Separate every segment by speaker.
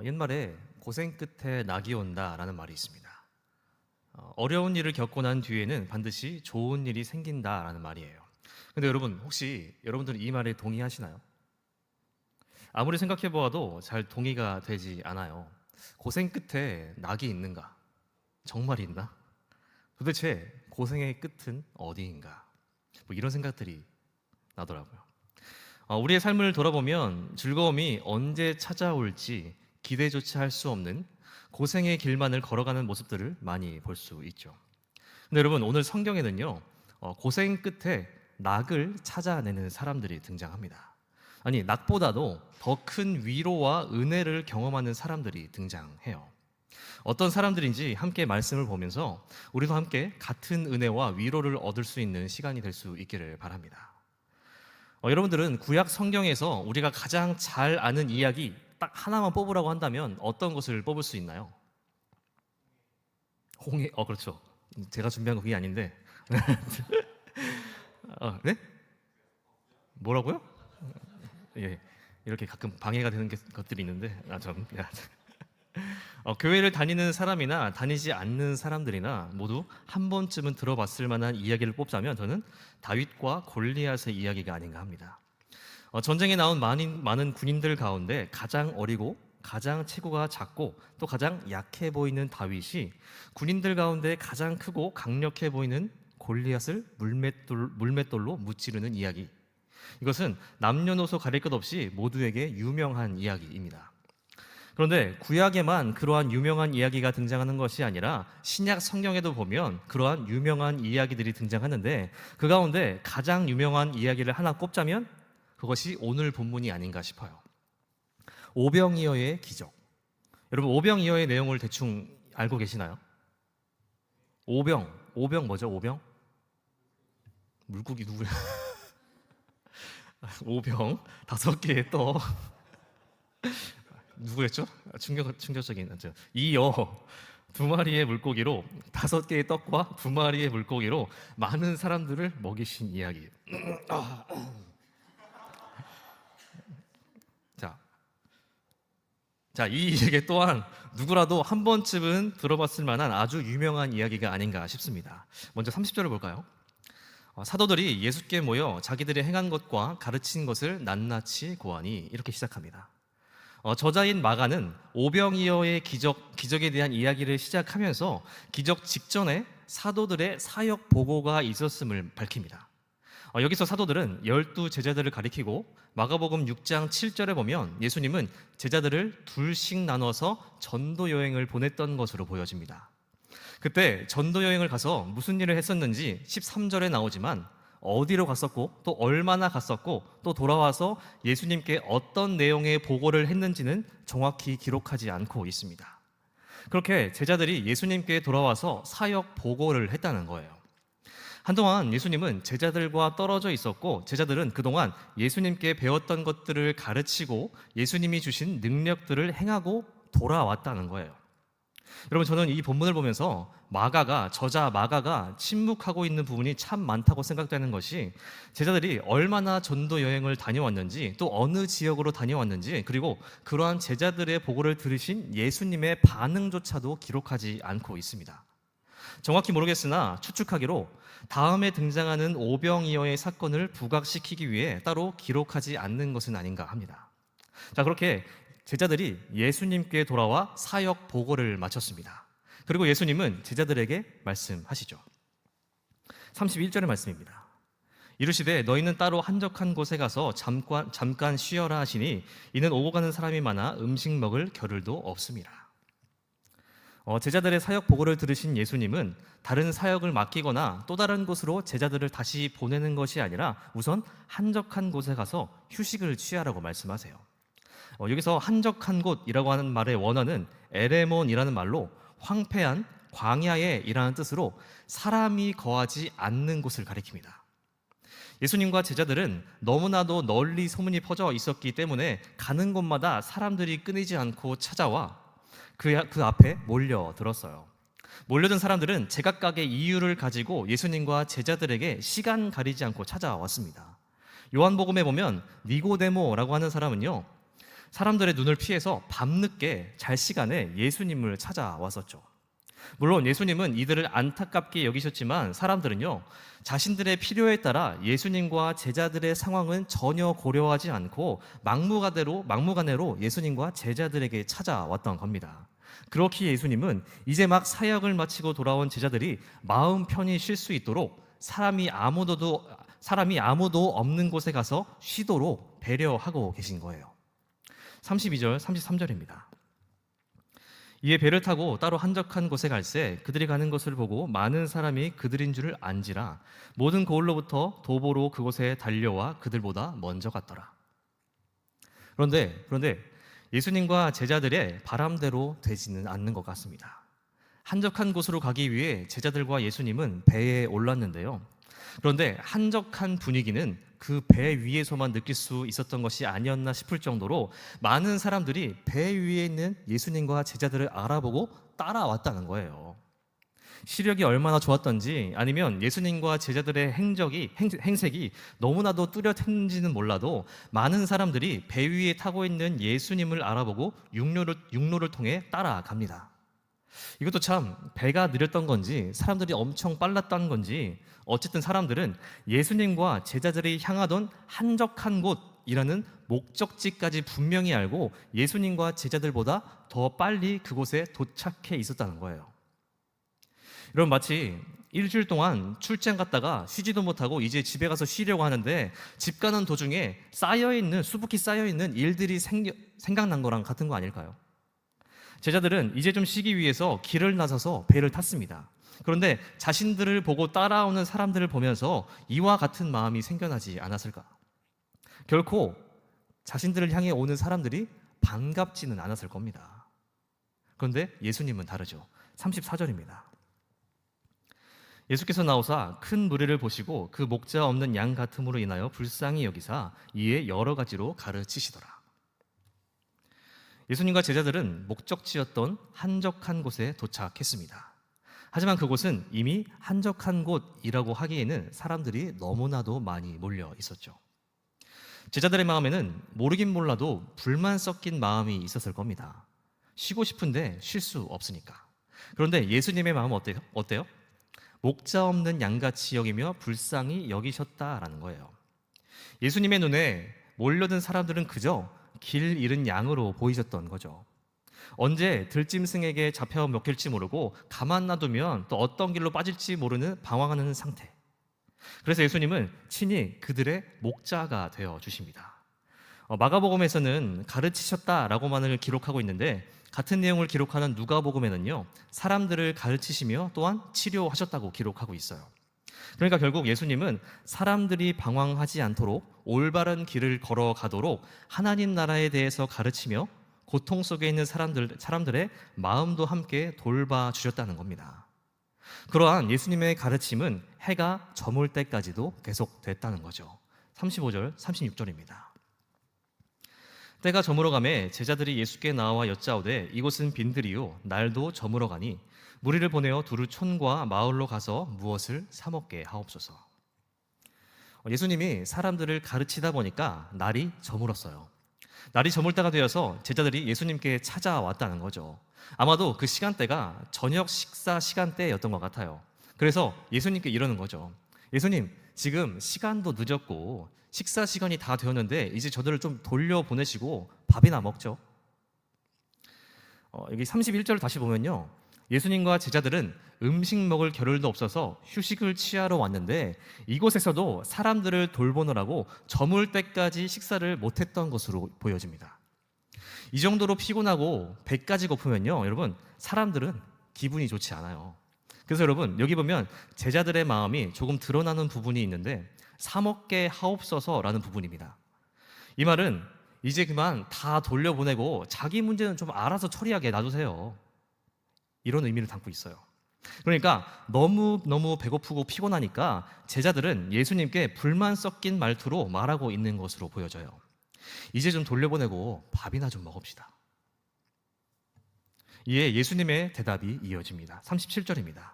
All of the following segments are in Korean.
Speaker 1: 옛말에 고생 끝에 낙이 온다라는 말이 있습니다. 어려운 일을 겪고 난 뒤에는 반드시 좋은 일이 생긴다라는 말이에요. 근데 여러분, 혹시 여러분들은 이 말에 동의하시나요? 아무리 생각해 보아도 잘 동의가 되지 않아요. 고생 끝에 낙이 있는가? 정말 있나? 도대체 고생의 끝은 어디인가? 뭐 이런 생각들이 나더라고요. 우리의 삶을 돌아보면 즐거움이 언제 찾아올지 기대조차 할 수 없는 고생의 길만을 걸어가는 모습들을 많이 볼 수 있죠. 근데 여러분, 오늘 성경에는요, 고생 끝에 낙을 찾아내는 사람들이 등장합니다. 아니, 낙보다도 더 큰 위로와 은혜를 경험하는 사람들이 등장해요. 어떤 사람들인지 함께 말씀을 보면서 우리도 함께 같은 은혜와 위로를 얻을 수 있는 시간이 될 수 있기를 바랍니다. 여러분들은 구약 성경에서 우리가 가장 잘 아는 이야기 딱 하나만 뽑으라고 한다면 어떤 것을 뽑을 수 있나요? 홍해, 그렇죠. 제가 준비한 거 그게 아닌데. 네? 뭐라고요? 예, 이렇게 가끔 방해가 되는 것들이 있는데, 교회를 다니는 사람이나 다니지 않는 사람들이나 모두 한 번쯤은 들어봤을 만한 이야기를 뽑자면 저는 다윗과 골리앗의 이야기가 아닌가 합니다. 전쟁에 나온 많은 군인들 가운데 가장 어리고 가장 체구가 작고 또 가장 약해 보이는 다윗이 군인들 가운데 가장 크고 강력해 보이는 골리앗을 물맷돌로 무찌르는 이야기. 이것은 남녀노소 가릴 것 없이 모두에게 유명한 이야기입니다. 그런데 구약에만 그러한 유명한 이야기가 등장하는 것이 아니라 신약 성경에도 보면 그러한 유명한 이야기들이 등장하는데 그 가운데 가장 유명한 이야기를 하나 꼽자면 그것이 오늘 본문이 아닌가 싶어요. 오병이어의 기적. 여러분, 오병이어의 내용을 대충 알고 계시나요? 오병 뭐죠? 오병? 물고기 누구야? 오병 5개의 떡. 누구였죠? 충격적인 이어 2마리의 물고기로 5개의 떡과 2마리의 물고기로 많은 사람들을 먹이신 이야기. 이 얘기 또한 누구라도 한 번쯤은 들어봤을 만한 아주 유명한 이야기가 아닌가 싶습니다. 먼저 30절을 볼까요? 사도들이 예수께 모여 자기들이 행한 것과 가르친 것을 낱낱이 고하니 이렇게 시작합니다. 저자인 마가는 오병이어의 기적에 대한 이야기를 시작하면서 기적 직전에 사도들의 사역 보고가 있었음을 밝힙니다. 여기서 사도들은 12 제자들을 가리키고 마가복음 6장 7절에 보면 예수님은 제자들을 둘씩 나눠서 전도 여행을 보냈던 것으로 보여집니다. 그때 전도 여행을 가서 무슨 일을 했었는지 13절에 나오지만 어디로 갔었고 또 얼마나 갔었고 또 돌아와서 예수님께 어떤 내용의 보고를 했는지는 정확히 기록하지 않고 있습니다. 그렇게 제자들이 예수님께 돌아와서 사역 보고를 했다는 거예요. 한동안 예수님은 제자들과 떨어져 있었고 제자들은 그동안 예수님께 배웠던 것들을 가르치고 예수님이 주신 능력들을 행하고 돌아왔다는 거예요. 여러분, 저는 이 본문을 보면서 저자 마가가 침묵하고 있는 부분이 참 많다고 생각되는 것이 제자들이 얼마나 전도 여행을 다녀왔는지 또 어느 지역으로 다녀왔는지 그리고 그러한 제자들의 보고를 들으신 예수님의 반응조차도 기록하지 않고 있습니다. 정확히 모르겠으나 추측하기로 다음에 등장하는 오병이어의 사건을 부각시키기 위해 따로 기록하지 않는 것은 아닌가 합니다. 그렇게 제자들이 예수님께 돌아와 사역 보고를 마쳤습니다. 그리고 예수님은 제자들에게 말씀하시죠. 31절의 말씀입니다. 이르시되 너희는 따로 한적한 곳에 가서 잠깐 쉬어라 하시니 이는 오고 가는 사람이 많아 음식 먹을 겨를도 없음이라. 제자들의 사역 보고를 들으신 예수님은 다른 사역을 맡기거나 또 다른 곳으로 제자들을 다시 보내는 것이 아니라 우선 한적한 곳에 가서 휴식을 취하라고 말씀하세요. 여기서 한적한 곳이라고 하는 말의 원어는 에레몬이라는 말로 황폐한 광야에이라는 뜻으로 사람이 거하지 않는 곳을 가리킵니다. 예수님과 제자들은 너무나도 널리 소문이 퍼져 있었기 때문에 가는 곳마다 사람들이 끊이지 않고 찾아와 그 앞에 몰려들었어요. 몰려든 사람들은 제각각의 이유를 가지고 예수님과 제자들에게 시간 가리지 않고 찾아왔습니다. 요한복음에 보면 니고데모라고 하는 사람은요, 사람들의 눈을 피해서 밤늦게 잘 시간에 예수님을 찾아왔었죠. 물론 예수님은 이들을 안타깝게 여기셨지만 사람들은요, 자신들의 필요에 따라 예수님과 제자들의 상황은 전혀 고려하지 않고 막무가내로 예수님과 제자들에게 찾아왔던 겁니다. 그렇기에 예수님은 이제 막 사역을 마치고 돌아온 제자들이 마음 편히 쉴 수 있도록 사람이 아무도 없는 곳에 가서 쉬도록 배려하고 계신 거예요. 32절, 33절입니다. 이에 배를 타고 따로 한적한 곳에 갈새 그들이 가는 것을 보고 많은 사람이 그들인 줄을 안지라 모든 고을로부터 도보로 그곳에 달려와 그들보다 먼저 갔더라. 그런데 예수님과 제자들의 바람대로 되지는 않는 것 같습니다. 한적한 곳으로 가기 위해 제자들과 예수님은 배에 올랐는데요. 그런데 한적한 분위기는 그 배 위에서만 느낄 수 있었던 것이 아니었나 싶을 정도로 많은 사람들이 배 위에 있는 예수님과 제자들을 알아보고 따라왔다는 거예요. 시력이 얼마나 좋았던지 아니면 예수님과 제자들의 행색이 너무나도 뚜렷했는지는 몰라도 많은 사람들이 배 위에 타고 있는 예수님을 알아보고 육로를 통해 따라갑니다. 이것도 참 배가 느렸던 건지 사람들이 엄청 빨랐던 건지 어쨌든 사람들은 예수님과 제자들이 향하던 한적한 곳이라는 목적지까지 분명히 알고 예수님과 제자들보다 더 빨리 그곳에 도착해 있었다는 거예요. 여러분, 마치 일주일 동안 출장 갔다가 쉬지도 못하고 이제 집에 가서 쉬려고 하는데 집 가는 도중에 수북히 쌓여있는 일들이 생각난 거랑 같은 거 아닐까요? 제자들은 이제 좀 쉬기 위해서 길을 나서서 배를 탔습니다. 그런데 자신들을 보고 따라오는 사람들을 보면서 이와 같은 마음이 생겨나지 않았을까? 결코 자신들을 향해 오는 사람들이 반갑지는 않았을 겁니다. 그런데 예수님은 다르죠. 34절입니다. 예수께서 나오사 큰 무리를 보시고 그 목자 없는 양 같음으로 인하여 불쌍히 여기사 이에 여러 가지로 가르치시더라. 예수님과 제자들은 목적지였던 한적한 곳에 도착했습니다. 하지만 그곳은 이미 한적한 곳이라고 하기에는 사람들이 너무나도 많이 몰려 있었죠. 제자들의 마음에는 모르긴 몰라도 불만 섞인 마음이 있었을 겁니다. 쉬고 싶은데 쉴 수 없으니까. 그런데 예수님의 마음은 어때요? 목자 없는 양같이 여기며 불쌍히 여기셨다라는 거예요. 예수님의 눈에 몰려든 사람들은 그저 길 잃은 양으로 보이셨던 거죠. 언제 들짐승에게 잡혀 먹힐지 모르고 가만 놔두면 또 어떤 길로 빠질지 모르는 방황하는 상태. 그래서 예수님은 친히 그들의 목자가 되어 주십니다. 마가복음에서는 가르치셨다라고만을 기록하고 있는데 같은 내용을 기록하는 누가복음에는요, 사람들을 가르치시며 또한 치료하셨다고 기록하고 있어요. 그러니까 결국 예수님은 사람들이 방황하지 않도록 올바른 길을 걸어가도록 하나님 나라에 대해서 가르치며 고통 속에 있는 사람들의 마음도 함께 돌봐주셨다는 겁니다. 그러한 예수님의 가르침은 해가 저물 때까지도 계속됐다는 거죠. 35절, 36절입니다. 때가 저물어가매 제자들이 예수께 나와 여짜오되 이곳은 빈들이요 날도 저물어가니 무리를 보내어 두루 촌과 마을로 가서 무엇을 사 먹게 하옵소서. 예수님이 사람들을 가르치다 보니까 날이 저물었어요. 날이 저물 때가 되어서 제자들이 예수님께 찾아왔다는 거죠. 아마도 그 시간대가 저녁 식사 시간대였던 것 같아요. 그래서 예수님께 이러는 거죠. 예수님, 지금 시간도 늦었고 식사 시간이 다 되었는데 이제 저들을 좀 돌려보내시고 밥이나 먹죠. 여기 31절을 다시 보면요, 예수님과 제자들은 음식 먹을 겨를도 없어서 휴식을 취하러 왔는데 이곳에서도 사람들을 돌보느라고 저물 때까지 식사를 못했던 것으로 보여집니다. 이 정도로 피곤하고 배까지 고프면요, 여러분, 사람들은 기분이 좋지 않아요. 그래서 여러분, 여기 보면 제자들의 마음이 조금 드러나는 부분이 있는데 사 먹게 하옵소서라는 부분입니다. 이 말은 이제 그만 다 돌려보내고 자기 문제는 좀 알아서 처리하게 놔두세요, 이런 의미를 담고 있어요. 그러니까 너무 배고프고 피곤하니까 제자들은 예수님께 불만 섞인 말투로 말하고 있는 것으로 보여져요. 이제 좀 돌려보내고 밥이나 좀 먹읍시다. 이에 예수님의 대답이 이어집니다. 37절입니다.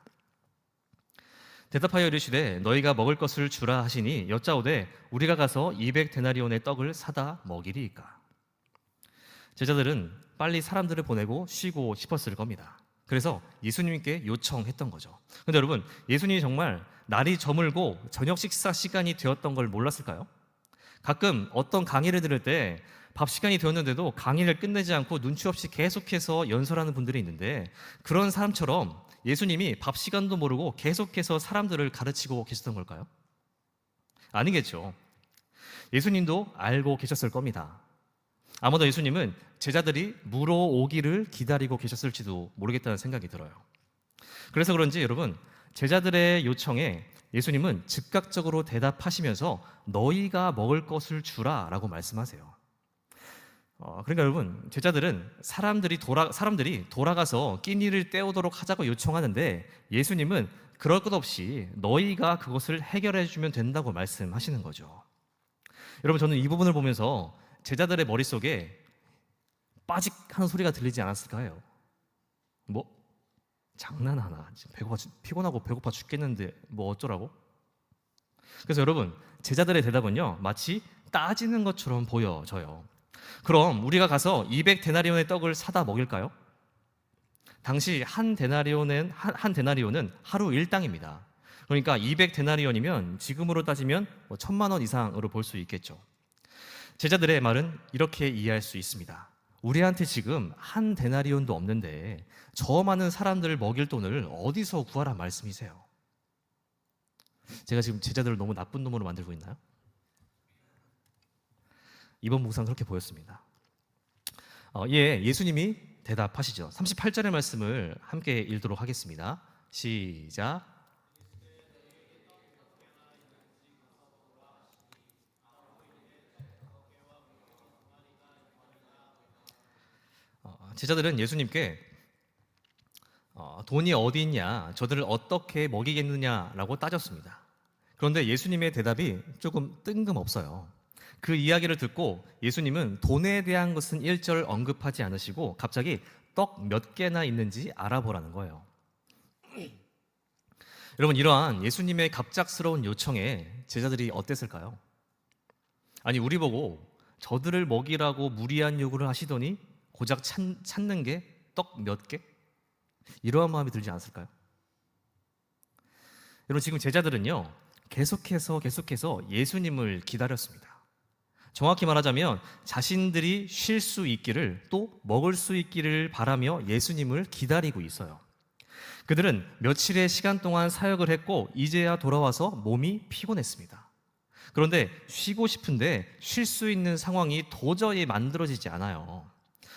Speaker 1: 대답하여 이르시되 너희가 먹을 것을 주라 하시니 여짜오되 우리가 가서 200데나리온의 떡을 사다 먹이리이까. 제자들은 빨리 사람들을 보내고 쉬고 싶었을 겁니다. 그래서 예수님께 요청했던 거죠. 근데 여러분, 예수님이 정말 날이 저물고 저녁 식사 시간이 되었던 걸 몰랐을까요? 가끔 어떤 강의를 들을 때 밥 시간이 되었는데도 강의를 끝내지 않고 눈치 없이 계속해서 연설하는 분들이 있는데, 그런 사람처럼 예수님이 밥 시간도 모르고 계속해서 사람들을 가르치고 계셨던 걸까요? 아니겠죠. 예수님도 알고 계셨을 겁니다. 아마도 예수님은 제자들이 물어오기를 기다리고 계셨을지도 모르겠다는 생각이 들어요. 그래서 그런지 여러분, 제자들의 요청에 예수님은 즉각적으로 대답하시면서 너희가 먹을 것을 주라 라고 말씀하세요. 그러니까 여러분, 제자들은 사람들이 돌아가서 끼니를 때우도록 하자고 요청하는데, 예수님은 그럴 것 없이 너희가 그것을 해결해 주면 된다고 말씀하시는 거죠. 여러분, 저는 이 부분을 보면서 제자들의 머릿속에 빠직 하는 소리가 들리지 않았을까 해요. 뭐? 장난하나? 지금 피곤하고 배고파 죽겠는데 뭐 어쩌라고? 그래서 여러분, 제자들의 대답은요, 마치 따지는 것처럼 보여져요. 그럼 우리가 가서 200데나리온의 떡을 사다 먹일까요? 당시 한 데나리온은 하루 일당입니다. 그러니까 200데나리온이면 지금으로 따지면 1,000만 원 이상으로 볼 수 있겠죠. 제자들의 말은 이렇게 이해할 수 있습니다. 우리한테 지금 한 데나리온도 없는데 저 많은 사람들을 먹일 돈을 어디서 구하라 말씀이세요? 제가 지금 제자들을 너무 나쁜 놈으로 만들고 있나요? 이번 묵상 그렇게 보였습니다. 예수님이 대답하시죠. 38절의 말씀을 함께 읽도록 하겠습니다. 시작. 제자들은 예수님께 돈이 어디 있냐, 저들을 어떻게 먹이겠느냐라고 따졌습니다. 그런데 예수님의 대답이 조금 뜬금없어요. 그 이야기를 듣고 예수님은 돈에 대한 것은 1절 언급하지 않으시고 갑자기 떡 몇 개나 있는지 알아보라는 거예요. 여러분, 이러한 예수님의 갑작스러운 요청에 제자들이 어땠을까요? 아니, 우리 보고 저들을 먹이라고 무리한 요구를 하시더니 고작 찾는 게 떡 몇 개? 이러한 마음이 들지 않았을까요? 여러분, 지금 제자들은요, 계속해서 예수님을 기다렸습니다. 정확히 말하자면 자신들이 쉴 수 있기를, 또 먹을 수 있기를 바라며 예수님을 기다리고 있어요. 그들은 며칠의 시간 동안 사역을 했고 이제야 돌아와서 몸이 피곤했습니다. 그런데 쉬고 싶은데 쉴 수 있는 상황이 도저히 만들어지지 않아요.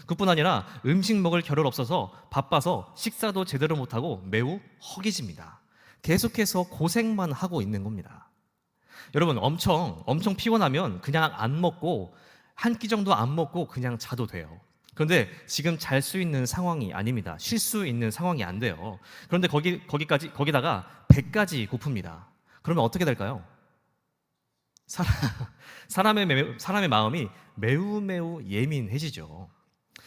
Speaker 1: 그뿐 아니라 음식 먹을 겨를 없어서 바빠서 식사도 제대로 못하고 매우 허기집니다. 계속해서 고생만 하고 있는 겁니다. 여러분, 엄청 피곤하면 그냥 안 먹고 한 끼 정도 안 먹고 그냥 자도 돼요. 그런데 지금 잘 수 있는 상황이 아닙니다. 쉴 수 있는 상황이 안 돼요. 그런데 거기다가 배까지 고픕니다. 그러면 어떻게 될까요? 사람의 마음이 매우 예민해지죠.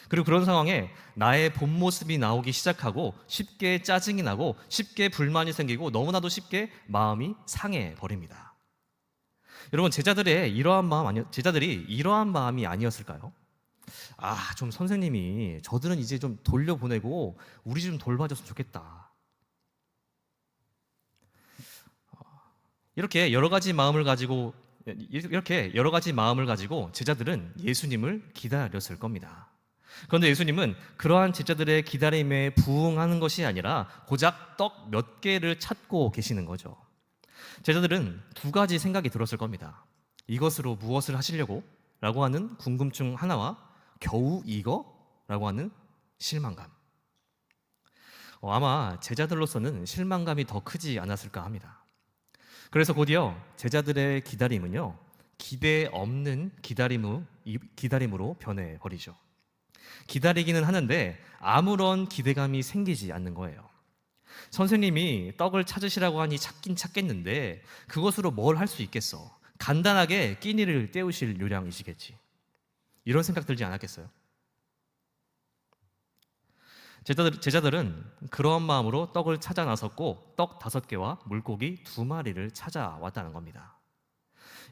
Speaker 1: 그리고 그런 상황에 나의 본 모습이 나오기 시작하고 쉽게 짜증이 나고 쉽게 불만이 생기고 너무나도 쉽게 마음이 상해 버립니다. 여러분, 제자들이 이러한 마음이 아니었을까요? 좀 선생님이 저들은 이제 좀 돌려보내고 우리 좀 돌봐줬으면 좋겠다. 이렇게 여러 가지 마음을 가지고 제자들은 예수님을 기다렸을 겁니다. 그런데 예수님은 그러한 제자들의 기다림에 부응하는 것이 아니라 고작 떡 몇 개를 찾고 계시는 거죠. 제자들은 두 가지 생각이 들었을 겁니다. 이것으로 무엇을 하시려고? 라고 하는 궁금증 하나와 겨우 이거? 라고 하는 실망감. 아마 제자들로서는 실망감이 더 크지 않았을까 합니다. 그래서 곧이어 제자들의 기다림은요, 기대 없는 기다림으로 변해버리죠. 기다리기는 하는데 아무런 기대감이 생기지 않는 거예요. 선생님이 떡을 찾으시라고 하니 찾긴 찾겠는데 그것으로 뭘 할 수 있겠어? 간단하게 끼니를 때우실 요량이시겠지. 이런 생각 들지 않았겠어요? 제자들은 그런 마음으로 떡을 찾아 나섰고 떡 5개와 물고기 2마리를 찾아왔다는 겁니다.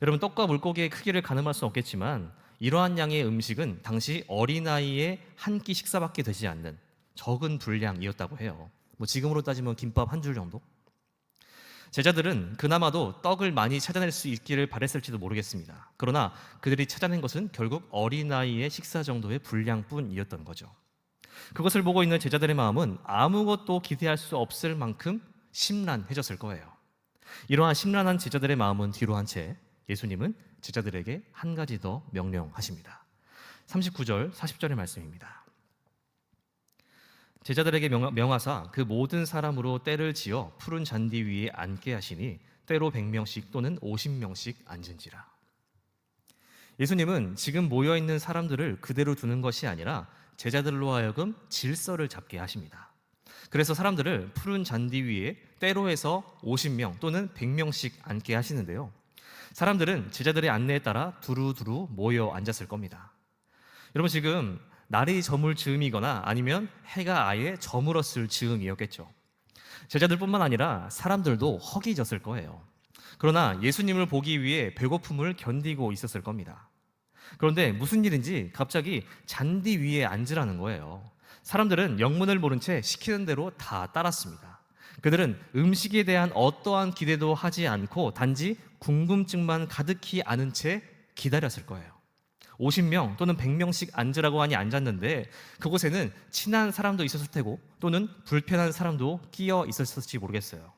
Speaker 1: 여러분, 떡과 물고기의 크기를 가늠할 수는 없겠지만 이러한 양의 음식은 당시 어린아이의 한 끼 식사밖에 되지 않는 적은 분량이었다고 해요. 뭐 지금으로 따지면 김밥 한 줄 정도? 제자들은 그나마도 떡을 많이 찾아낼 수 있기를 바랬을지도 모르겠습니다. 그러나 그들이 찾아낸 것은 결국 어린아이의 식사 정도의 분량뿐이었던 거죠. 그것을 보고 있는 제자들의 마음은 아무것도 기대할 수 없을 만큼 심란해졌을 거예요. 이러한 심란한 제자들의 마음은 뒤로 한 채 예수님은 제자들에게 한 가지 더 명령하십니다. 39절, 40절의 말씀입니다. 제자들에게 명하사 그 모든 사람으로 때를 지어 푸른 잔디 위에 앉게 하시니 때로 100명씩 또는 50명씩 앉은지라. 예수님은 지금 모여있는 사람들을 그대로 두는 것이 아니라 제자들로 하여금 질서를 잡게 하십니다. 그래서 사람들을 푸른 잔디 위에 때로 해서 50명 또는 100명씩 앉게 하시는데요. 사람들은 제자들의 안내에 따라 두루두루 모여 앉았을 겁니다. 여러분, 지금 날이 저물 즈음이거나 아니면 해가 아예 저물었을 즈음이었겠죠. 제자들뿐만 아니라 사람들도 허기졌을 거예요. 그러나 예수님을 보기 위해 배고픔을 견디고 있었을 겁니다. 그런데 무슨 일인지 갑자기 잔디 위에 앉으라는 거예요. 사람들은 영문을 모른 채 시키는 대로 다 따랐습니다. 그들은 음식에 대한 어떠한 기대도 하지 않고 단지 궁금증만 가득히 아는 채 기다렸을 거예요. 50명 또는 100명씩 앉으라고 하니 앉았는데 그곳에는 친한 사람도 있었을 테고 또는 불편한 사람도 끼어 있었을지 모르겠어요.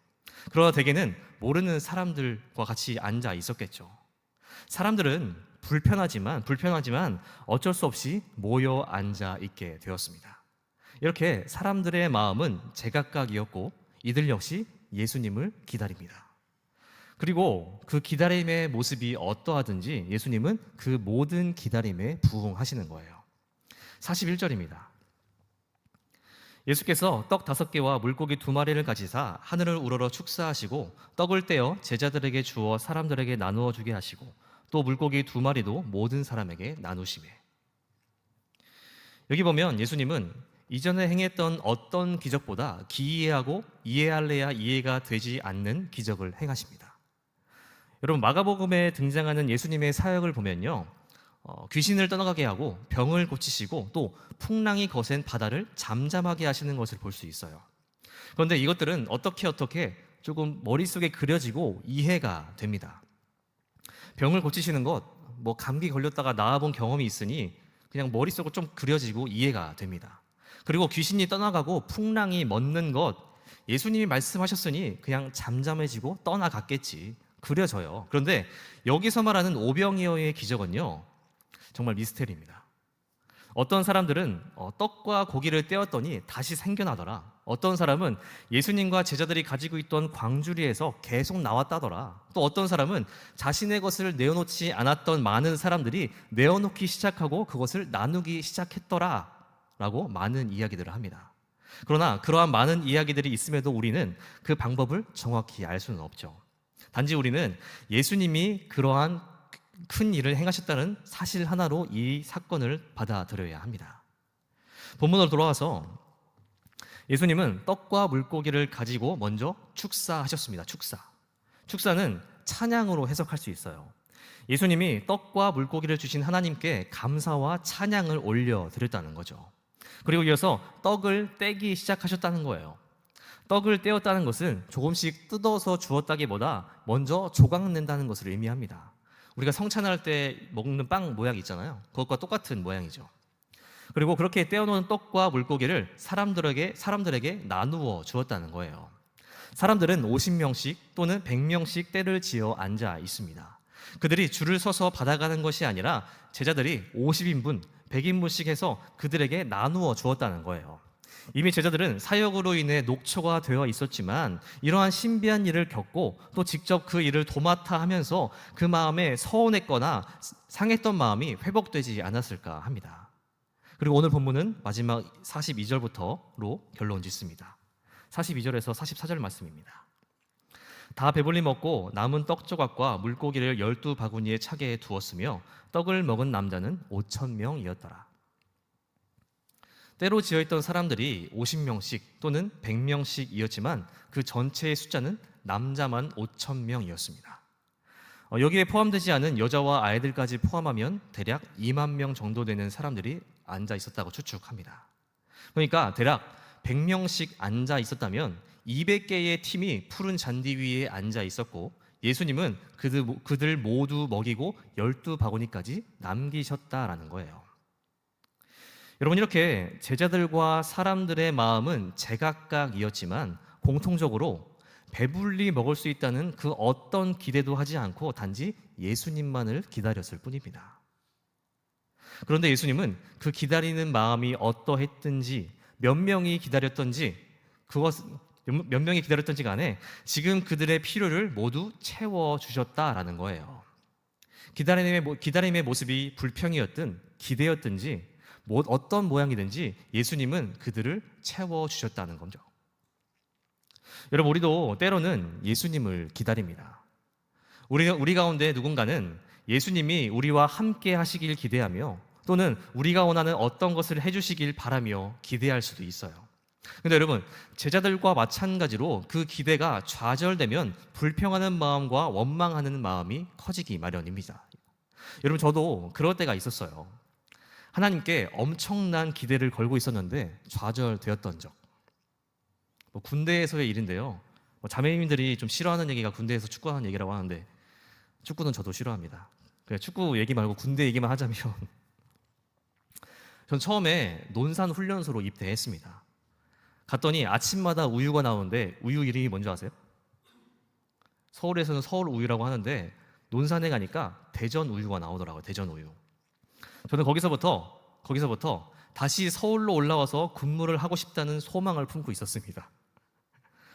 Speaker 1: 그러나 대개는 모르는 사람들과 같이 앉아 있었겠죠. 사람들은 불편하지만 어쩔 수 없이 모여 앉아 있게 되었습니다. 이렇게 사람들의 마음은 제각각이었고 이들 역시 예수님을 기다립니다. 그리고 그 기다림의 모습이 어떠하든지 예수님은 그 모든 기다림에 부응하시는 거예요. 41절입니다. 예수께서 떡 5개와 물고기 2마리를 가지사 하늘을 우러러 축사하시고 떡을 떼어 제자들에게 주어 사람들에게 나누어 주게 하시고 또 물고기 2마리도 모든 사람에게 나누시매. 여기 보면 예수님은 이전에 행했던 어떤 기적보다 기이하고 이해할래야 이해가 되지 않는 기적을 행하십니다. 여러분, 마가복음에 등장하는 예수님의 사역을 보면요, 귀신을 떠나가게 하고 병을 고치시고 또 풍랑이 거센 바다를 잠잠하게 하시는 것을 볼 수 있어요. 그런데 이것들은 어떻게 조금 머릿속에 그려지고 이해가 됩니다. 병을 고치시는 것, 뭐 감기 걸렸다가 나아본 경험이 있으니 그냥 머릿속으로 좀 그려지고 이해가 됩니다. 그리고 귀신이 떠나가고 풍랑이 멎는 것, 예수님이 말씀하셨으니 그냥 잠잠해지고 떠나갔겠지, 그려져요. 그런데 여기서 말하는 오병이어의 기적은요, 정말 미스테리입니다. 어떤 사람들은 떡과 고기를 떼었더니 다시 생겨나더라. 어떤 사람은 예수님과 제자들이 가지고 있던 광주리에서 계속 나왔다더라. 또 어떤 사람은 자신의 것을 내어놓지 않았던 많은 사람들이 내어놓기 시작하고 그것을 나누기 시작했더라 라고 많은 이야기들을 합니다. 그러나 그러한 많은 이야기들이 있음에도 우리는 그 방법을 정확히 알 수는 없죠. 단지 우리는 예수님이 그러한 큰 일을 행하셨다는 사실 하나로 이 사건을 받아들여야 합니다. 본문으로 돌아와서 예수님은 떡과 물고기를 가지고 먼저 축사하셨습니다. 축사는 찬양으로 해석할 수 있어요. 예수님이 떡과 물고기를 주신 하나님께 감사와 찬양을 올려드렸다는 거죠. 그리고 이어서 떡을 떼기 시작하셨다는 거예요. 떡을 떼었다는 것은 조금씩 뜯어서 주었다기보다 먼저 조각낸다는 것을 의미합니다. 우리가 성찬할 때 먹는 빵 모양 있잖아요. 그것과 똑같은 모양이죠. 그리고 그렇게 떼어놓은 떡과 물고기를 사람들에게 나누어 주었다는 거예요. 사람들은 50명씩 또는 100명씩 때를 지어 앉아 있습니다. 그들이 줄을 서서 받아가는 것이 아니라 제자들이 50인분, 100인분씩 해서 그들에게 나누어 주었다는 거예요. 이미 제자들은 사역으로 인해 녹초가 되어 있었지만 이러한 신비한 일을 겪고 또 직접 그 일을 도맡아 하면서 그 마음에 서운했거나 상했던 마음이 회복되지 않았을까 합니다. 그리고 오늘 본문은 마지막 42절부터로 결론 짓습니다. 42절에서 44절 말씀입니다. 다 배불리 먹고 남은 떡 조각과 물고기를 12바구니에 차게 두었으며 떡을 먹은 남자는 5,000명이었더라. 때로 지어있던 사람들이 50명씩 또는 100명씩이었지만 그 전체의 숫자는 남자만 5,000명이었습니다. 여기에 포함되지 않은 여자와 아이들까지 포함하면 대략 2만 명 정도 되는 사람들이 앉아 있었다고 추측합니다. 그러니까 대략 100명씩 앉아 있었다면 200개의 팀이 푸른 잔디 위에 앉아 있었고, 예수님은 그들 모두 먹이고 12바구니까지 남기셨다라는 거예요. 여러분, 이렇게 제자들과 사람들의 마음은 제각각이었지만 공통적으로 배불리 먹을 수 있다는 그 어떤 기대도 하지 않고 단지 예수님만을 기다렸을 뿐입니다. 그런데 예수님은 그 기다리는 마음이 어떠했든지 몇 명이 기다렸던지 몇 명이 기다렸던지 간에 지금 그들의 필요를 모두 채워주셨다라는 거예요. 기다림의 모습이 불평이었든 기대였든지 어떤 모양이든지 예수님은 그들을 채워주셨다는 거죠. 여러분, 우리도 때로는 예수님을 기다립니다. 우리 가운데 누군가는 예수님이 우리와 함께 하시길 기대하며, 또는 우리가 원하는 어떤 것을 해주시길 바라며 기대할 수도 있어요. 근데 여러분, 제자들과 마찬가지로 그 기대가 좌절되면 불평하는 마음과 원망하는 마음이 커지기 마련입니다. 여러분, 저도 그럴 때가 있었어요. 하나님께 엄청난 기대를 걸고 있었는데 좌절되었던 적. 군대에서의 일인데요. 자매님들이 좀 싫어하는 얘기가 군대에서 축구하는 얘기라고 하는데, 축구는 저도 싫어합니다. 그냥 축구 얘기 말고 군대 얘기만 하자면 전 처음에 논산 훈련소로 입대했습니다. 갔더니 아침마다 우유가 나오는데 우유 이름이 뭔지 아세요? 서울에서는 서울 우유라고 하는데 논산에 가니까 대전 우유가 나오더라고요. 대전 우유. 저는 거기서부터 다시 서울로 올라와서 근무를 하고 싶다는 소망을 품고 있었습니다.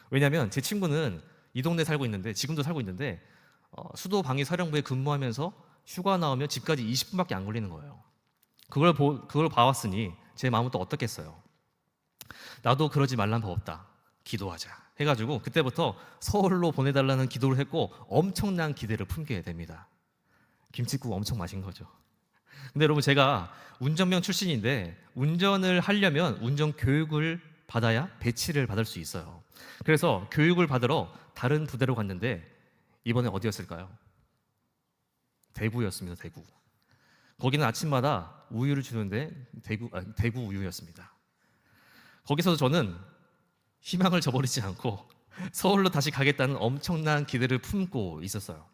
Speaker 1: 왜냐하면 제 친구는 이 동네 살고 있는데, 지금도 살고 있는데 수도 방위 사령부에 근무하면서 휴가 나오면 집까지 20분밖에 안 걸리는 거예요. 그걸 봐왔으니 제 마음은 또 어떻겠어요. 나도 그러지 말란 법 없다, 기도하자 해가지고 그때부터 서울로 보내달라는 기도를 했고 엄청난 기대를 품게 됩니다. 김치국 엄청 마신 거죠. 근데 여러분, 제가 운전병 출신인데 운전을 하려면 운전 교육을 받아야 배치를 받을 수 있어요. 그래서 교육을 받으러 다른 부대로 갔는데 이번에 어디였을까요? 대구였습니다. 대구. 거기는 아침마다 우유를 주는데 대구 우유였습니다. 거기서도 저는 희망을 저버리지 않고 서울로 다시 가겠다는 엄청난 기대를 품고 있었어요.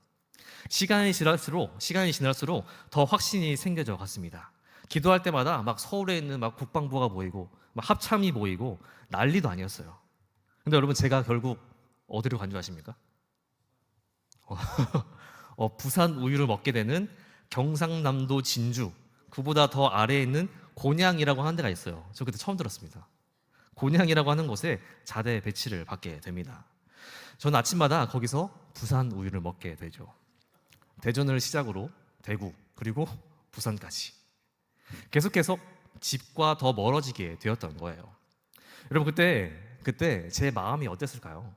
Speaker 1: 시간이 지날수록 더 확신이 생겨져 갔습니다. 기도할 때마다 막 서울에 있는 막 국방부가 보이고 막 합참이 보이고 난리도 아니었어요. 근데 여러분, 제가 결국 어디로 간 줄 아십니까? 부산 우유를 먹게 되는 경상남도 진주, 그보다 더 아래에 있는 곤양이라고 하는 데가 있어요. 저 그때 처음 들었습니다. 곤양이라고 하는 곳에 자대 배치를 받게 됩니다. 저는 아침마다 거기서 부산 우유를 먹게 되죠. 대전을 시작으로 대구, 그리고 부산까지 계속해서 집과 더 멀어지게 되었던 거예요. 여러분, 그때 제 마음이 어땠을까요?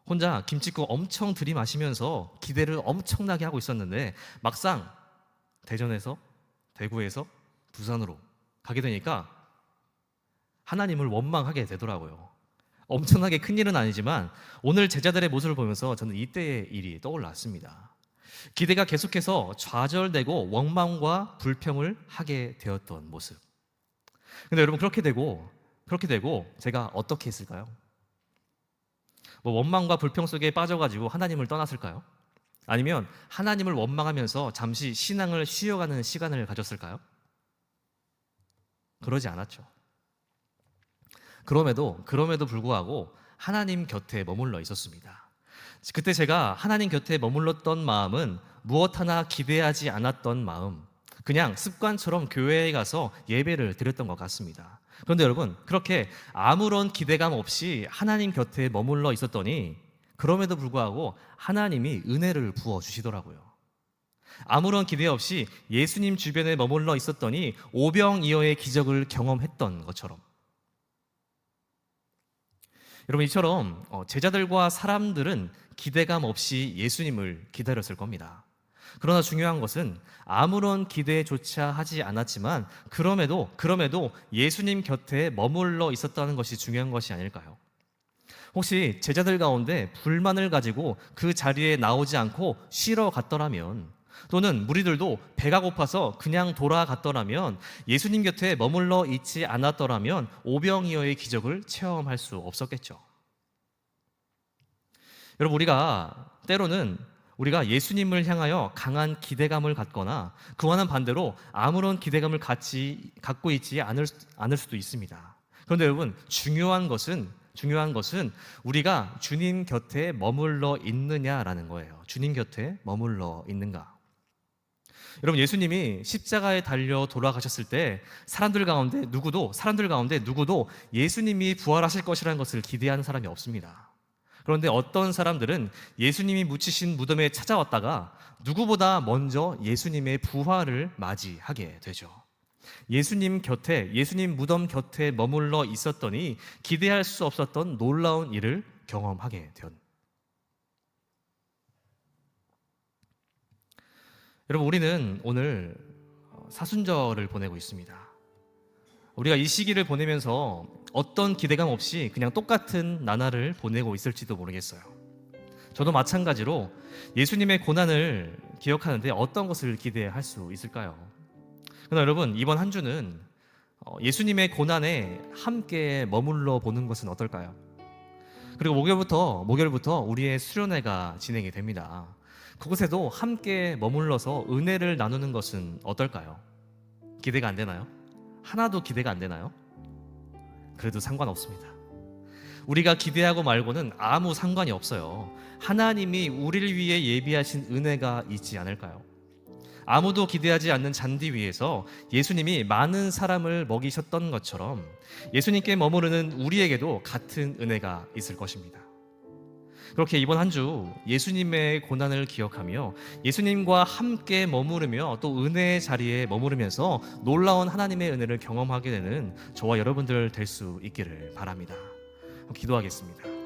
Speaker 1: 혼자 김치국 엄청 들이마시면서 기대를 엄청나게 하고 있었는데 막상 대구에서 부산으로 가게 되니까 하나님을 원망하게 되더라고요. 엄청나게 큰 일은 아니지만 오늘 제자들의 모습을 보면서 저는 이때의 일이 떠올랐습니다. 기대가 계속해서 좌절되고 원망과 불평을 하게 되었던 모습. 근데 여러분, 그렇게 되고 제가 어떻게 했을까요? 원망과 불평 속에 빠져가지고 하나님을 떠났을까요? 아니면 하나님을 원망하면서 잠시 신앙을 쉬어가는 시간을 가졌을까요? 그러지 않았죠. 그럼에도 불구하고 하나님 곁에 머물러 있었습니다. 그때 제가 하나님 곁에 머물렀던 마음은 무엇 하나 기대하지 않았던 마음, 그냥 습관처럼 교회에 가서 예배를 드렸던 것 같습니다. 그런데 여러분, 그렇게 아무런 기대감 없이 하나님 곁에 머물러 있었더니 그럼에도 불구하고 하나님이 은혜를 부어주시더라고요. 아무런 기대 없이 예수님 주변에 머물러 있었더니 오병이어의 기적을 경험했던 것처럼, 여러분, 이처럼 제자들과 사람들은 기대감 없이 예수님을 기다렸을 겁니다. 그러나 중요한 것은 아무런 기대조차 하지 않았지만 그럼에도 예수님 곁에 머물러 있었다는 것이 중요한 것이 아닐까요? 혹시 제자들 가운데 불만을 가지고 그 자리에 나오지 않고 쉬러 갔더라면, 또는 무리들도 배가 고파서 그냥 돌아갔더라면, 예수님 곁에 머물러 있지 않았더라면 오병이어의 기적을 체험할 수 없었겠죠. 여러분, 때로는 우리가 예수님을 향하여 강한 기대감을 갖거나 그와는 반대로 아무런 기대감을 갖고 있지 않을 수도 있습니다. 그런데 여러분, 중요한 것은 우리가 주님 곁에 머물러 있느냐라는 거예요. 주님 곁에 머물러 있는가? 여러분, 예수님이 십자가에 달려 돌아가셨을 때 사람들 가운데 누구도 예수님이 부활하실 것이라는 것을 기대하는 사람이 없습니다. 그런데 어떤 사람들은 예수님이 묻히신 무덤에 찾아왔다가 누구보다 먼저 예수님의 부활을 맞이하게 되죠. 예수님 무덤 곁에 머물러 있었더니 기대할 수 없었던 놀라운 일을 경험하게 된. 여러분, 우리는 오늘 사순절을 보내고 있습니다. 우리가 이 시기를 보내면서 어떤 기대감 없이 그냥 똑같은 나날을 보내고 있을지도 모르겠어요. 저도 마찬가지로 예수님의 고난을 기억하는데 어떤 것을 기대할 수 있을까요? 그러나 여러분, 이번 한 주는 예수님의 고난에 함께 머물러 보는 것은 어떨까요? 그리고 목요일부터 우리의 수련회가 진행이 됩니다. 그곳에도 함께 머물러서 은혜를 나누는 것은 어떨까요? 기대가 안 되나요? 하나도 기대가 안 되나요? 그래도 상관없습니다. 우리가 기대하고 말고는 아무 상관이 없어요. 하나님이 우리를 위해 예비하신 은혜가 있지 않을까요? 아무도 기대하지 않는 잔디 위에서 예수님이 많은 사람을 먹이셨던 것처럼 예수님께 머무르는 우리에게도 같은 은혜가 있을 것입니다. 그렇게 이번 한 주 예수님의 고난을 기억하며 예수님과 함께 머무르며 또 은혜의 자리에 머무르면서 놀라운 하나님의 은혜를 경험하게 되는 저와 여러분들 될 수 있기를 바랍니다. 기도하겠습니다.